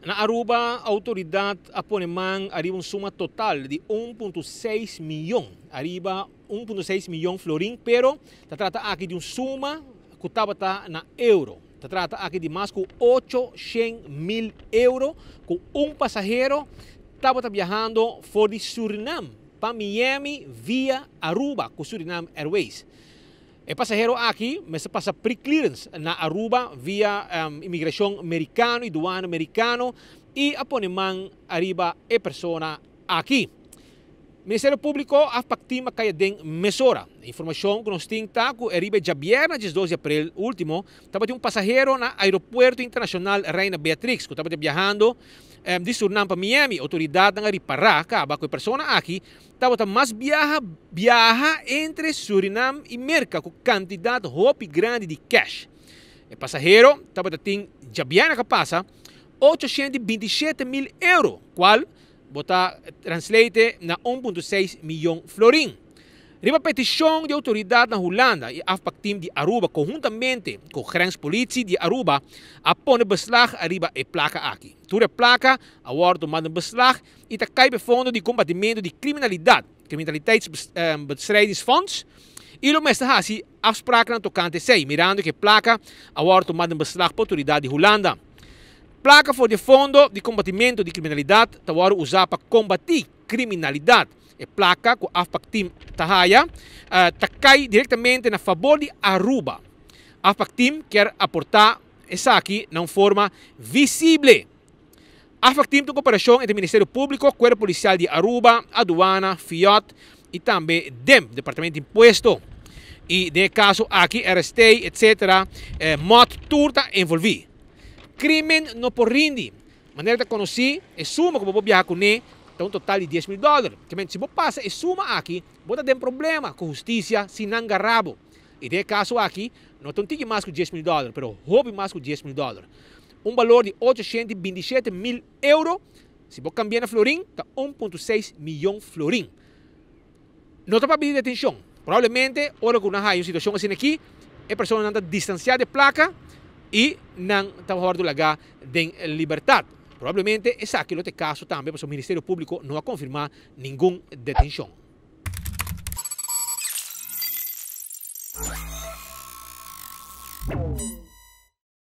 Na Aruba, a autoridade aponemang arriba uma soma total de 1,6 milhão. Arriba 1,6 milhão florim, pero se trata aqui de uma soma que estava na euro. Se trata aqui de mais que 800 mil euros, com um passageiro estava viajando for de Suriname para Miami via Aruba com Suriname Airways. O passageiro aqui, mas passa pre-clearance na Aruba via imigração americano e doana americano e aponemang arriba a pessoa aqui. Ministério Público a pactima kaya ding mesora. Informação que nós temos que arriba já viernes, 12 de abril último, estava um passageiro na aeroporto internacional Reina Beatrix, que estava viajando de Suriname para Miami. A autoridade não reparar, acaba com a pessoa aqui, estava mais viaja entre Suriname e Merca com quantidade hope grande de cash. O passageiro estava já viernes que passa 827 mil euros, qual bota translate na 1,6 milhão florim. Riba petição de autoridade na Holanda e a pactim de Aruba conjuntamente com a grenspolitie de Aruba a pôr beslag arriba a placa aqui. Toda a placa a wordt tomada beslag e está cai fundo de combatimento de criminaliteitsbestrijdingsfonds e o mestre hasi afspraken aan tocante sei, mirando que a placa a wordt tomada beslag por autoridade de Holanda. Placa voor de Fundo de Combatimento de Criminalidade está usada para combater criminalidade. A placa com a AFPAC-Team Tahaya cai diretamente na favor de Aruba. A AFPAC-Team quer aportar essa aqui de forma visível. A AFPAC-Team tem cooperação entre o Ministério Público, Corpo Policial de Aruba, Aduana, FIOT e também DEM, Departamento de Imposto. E nesse caso aqui, RST, etc., MOT, tudo está envolvido. Crime não por rindi. Maneira de conhecer, a suma que você viajar com ele, tem um total de 10 mil dólares. Se você passa a suma aqui, você tem problema com a justiça se não agarrado. E nesse caso aqui, não tem mais que 10 mil dólares, mas houve mais que 10 mil dólares. Um valor de 827 mil euros, se você cambiar na florim, está 1,6 milhão florim. Não está para pedir atenção. Provavelmente, hora que nós temos uma situação assim aqui, a pessoa não está distanciada de placa, e não está fora do lugar de liberdade. Provavelmente, esse aqui é o caso também, porque o Ministério Público não a confirmar nenhuma detenção.